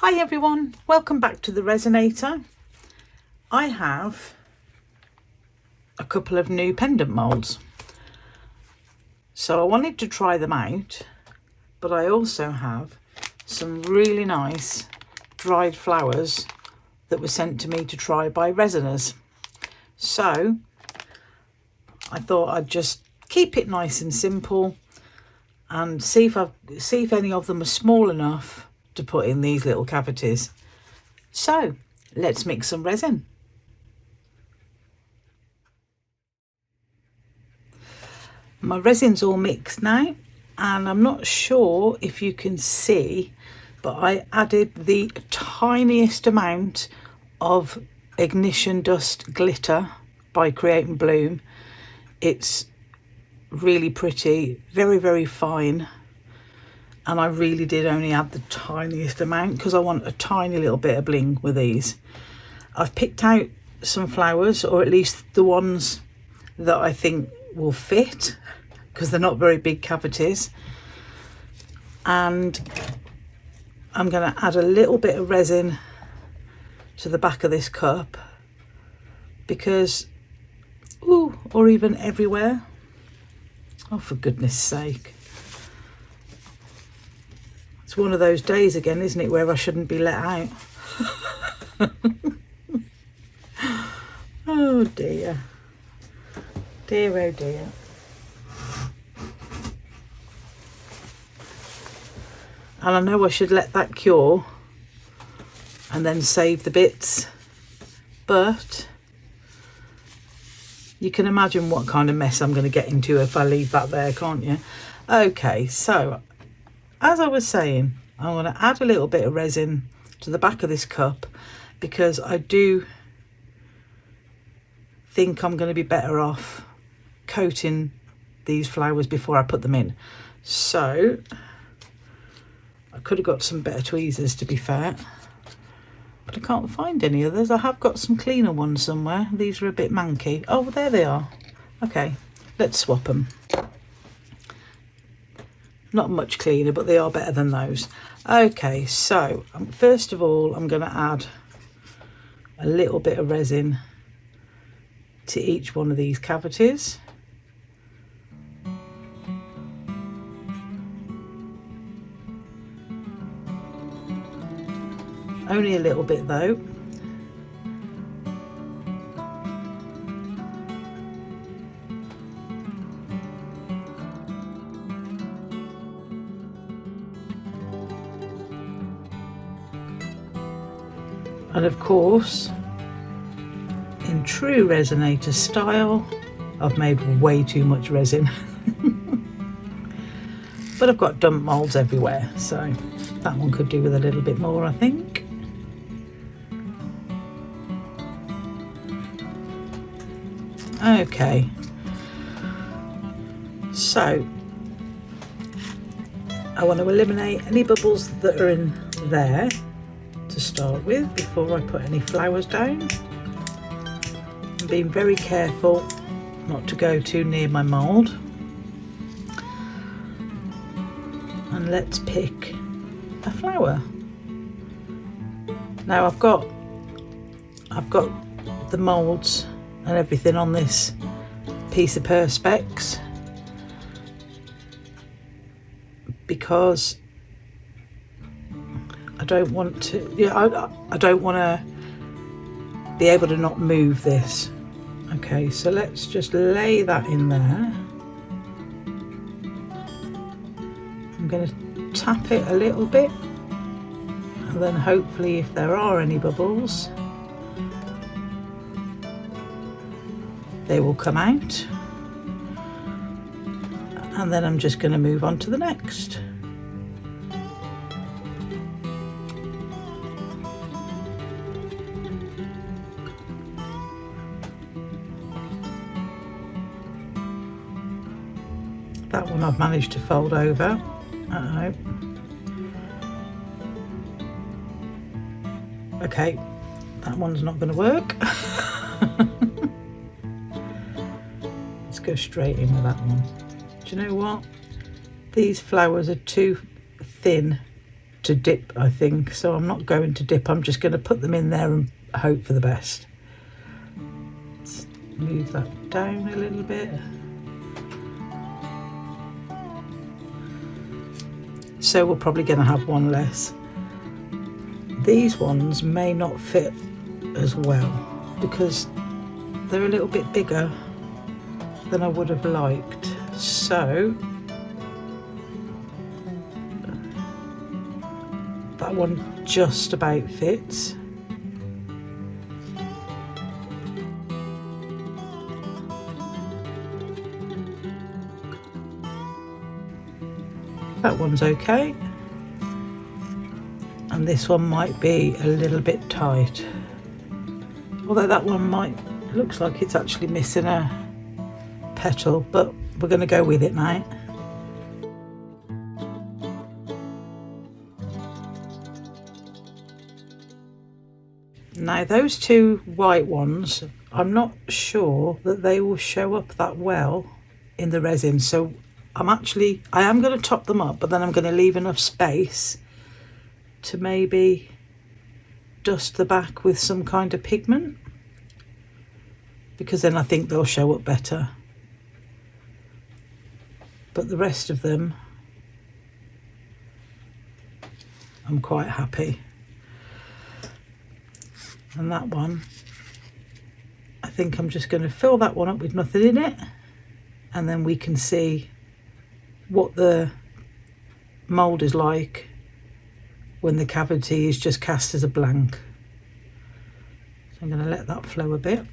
Hi everyone, welcome back to the Resinator. I have a couple of new pendant moulds. So I wanted to try them out, but I also have some really nice dried flowers that were sent to me to try by resiners. So I thought I'd just keep it nice and simple and see if any of them are small enough to put in these little cavities. So let's mix some resin. My resin's all mixed now, and I'm not sure if you can see, but I added the tiniest amount of ignition dust glitter by Create&bloom. It's really pretty, very fine, and I really did only add the tiniest amount because I want a tiny little bit of bling with these. I've picked out some flowers, or at least the ones that I think will fit, because they're not very big cavities, and I'm going to add a little bit of resin to the back of this cup, because or even everywhere. Oh, for goodness sake. It's one of those days again, isn't it, where I shouldn't be let out. Oh dear. Dear, oh dear. And I know I should let that cure and then save the bits, but you can imagine what kind of mess I'm going to get into if I leave that there, can't you? Okay, so as I was saying, I'm going to add a little bit of resin to the back of this cup, because I do think I'm going to be better off coating these flowers before I put them in. So I could have got some better tweezers, to be fair, but I can't find any others. I have got some cleaner ones somewhere. These are a bit manky. Oh, there they are. Okay, let's swap them. Not much cleaner, but they are better than those. Okay, so first of all, I'm going to add a little bit of resin to each one of these cavities. Only a little bit though. And of course, in true Resinator style, I've made way too much resin. But I've got dump moulds everywhere, so that one could do with a little bit more, I think. Okay, so I want to eliminate any bubbles that are in there to start with before I put any flowers down. I'm being very careful not to go too near my mould. And let's pick a flower. Now I've got the moulds and everything on this piece of perspex, because I don't want to, I don't want to be able to not move this. Okay, so let's just lay that in there. I'm going to tap it a little bit, and then hopefully if there are any bubbles, they will come out. And then I'm just going to move on to the next. That one I've managed to fold over. Uh-oh. Okay, that one's not going to work. Let's go straight in with that one. Do you know what? These flowers are too thin to to dip, I think, so I'm not going to dip. I'm just going to put them in there and hope for the best. Let's move that down a little bit. So we're probably going to have one less. These ones may not fit as well because they're a little bit bigger than I would have liked. So that one just about fits. That one's okay. And this one might be a little bit tight. Although that one looks like it's actually missing a petal, but we're going to go with it now. Now those two white ones, I'm not sure that they will show up that well in the resin, so I am going to top them up, but then I'm going to leave enough space to maybe dust the back with some kind of pigment, because then I think they'll show up better. But the rest of them, I'm quite happy. And that one, I think I'm just going to fill that one up with nothing in it, and then we can see what the mould is like when the cavity is just cast as a blank. So I'm going to let that flow a bit.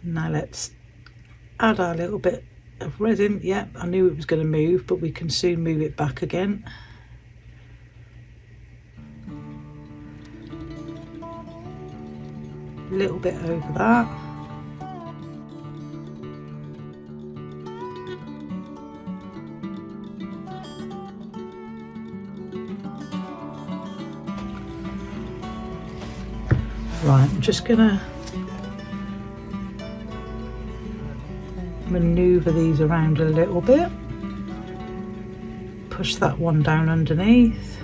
Now let's add our little bit of resin. Yeah, I knew it was going to move, but we can soon move it back again. A little bit over that. Right, I'm just gonna maneuver these around a little bit. Push that one down underneath.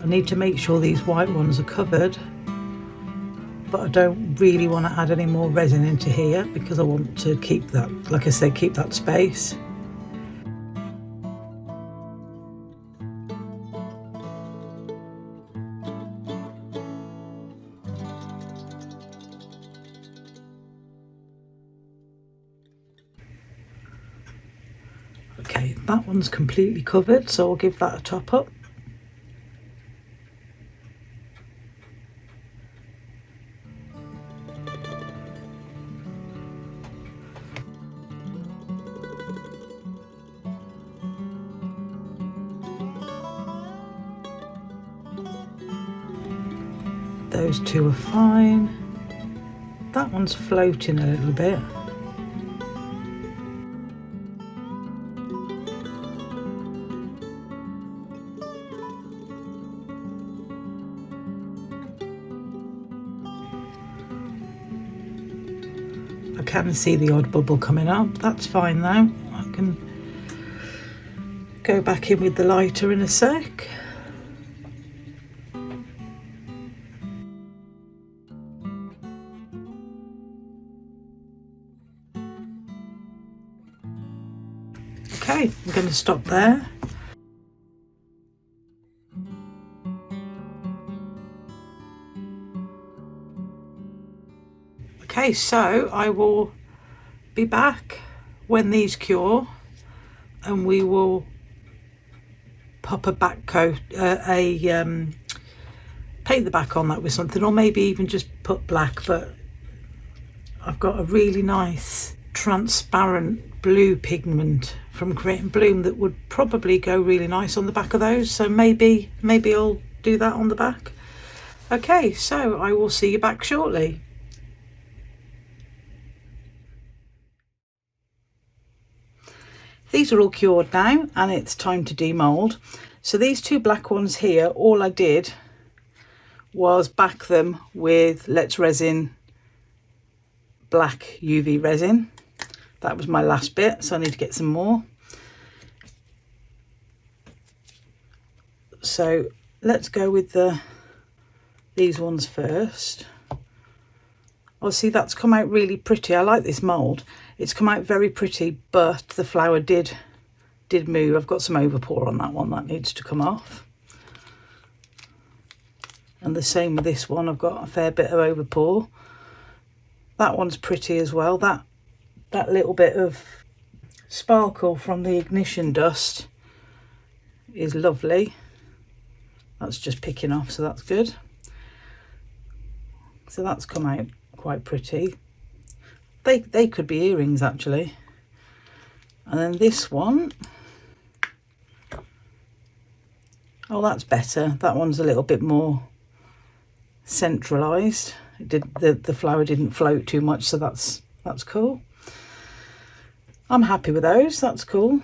I need to make sure these white ones are covered, but I don't really want to add any more resin into here because I want to keep that, like I said, keep that space. Okay, that one's completely covered, so I'll give that a top up. Those two are fine. That one's floating a little bit. I can see the odd bubble coming up. That's fine though. I can go back in with the lighter in a sec. Okay, I'm going to stop there. Okay, so I will be back when these cure, and we will pop a back coat, paint the back on that with something, or maybe even just put black. But I've got a really nice transparent blue pigment from Create&bloom that would probably go really nice on the back of those, so maybe I'll do that on the back. Okay, so I will see you back shortly. These are all cured now and it's time to demold. So these two black ones here, all I did was back them with Let's Resin black UV resin. That was my last bit, so I need to get some more. So let's go with these ones first. Oh, see, that's come out really pretty. I like this mould. It's come out very pretty, but the flower did move. I've got some overpour on that one. That needs to come off. And the same with this one. I've got a fair bit of overpour. That one's pretty as well. That little bit of sparkle from the ignition dust is lovely. That's just picking off, so that's good. So that's come out quite pretty. They could be earrings actually. And then this one, oh, that's better. That one's a little bit more centralized. The flower didn't float too much, so that's cool. I'm happy with those. That's cool.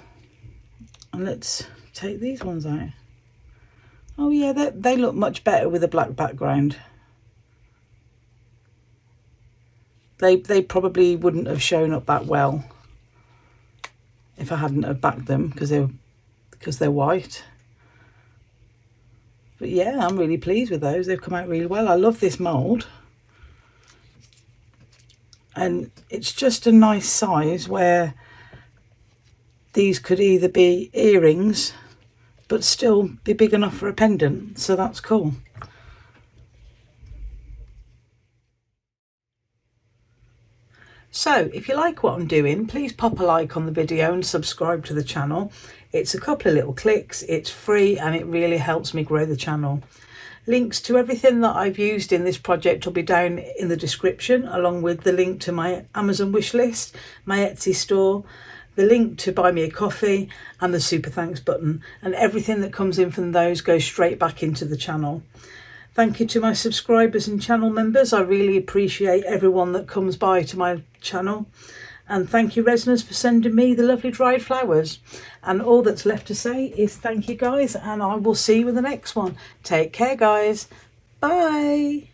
And let's take these ones out. Oh yeah, they look much better with a black background. They probably wouldn't have shown up that well if I hadn't have backed them, because they're white. But yeah, I'm really pleased with those. They've come out really well. I love this mould. And it's just a nice size where these could either be earrings but still be big enough for a pendant, so that's cool. So if you like what I'm doing, please pop a like on the video and subscribe to the channel. It's a couple of little clicks, it's free, and it really helps me grow the channel. Links to everything that I've used in this project will be down in the description, along with the link to my Amazon wishlist, my Etsy store, the link to buy me a coffee, and the super thanks button. And everything that comes in from those goes straight back into the channel. Thank you to my subscribers and channel members. I really appreciate everyone that comes by to my channel. And thank you, Resiners, for sending me the lovely dried flowers. And all that's left to say is thank you, guys, and I will see you in the next one. Take care, guys. Bye.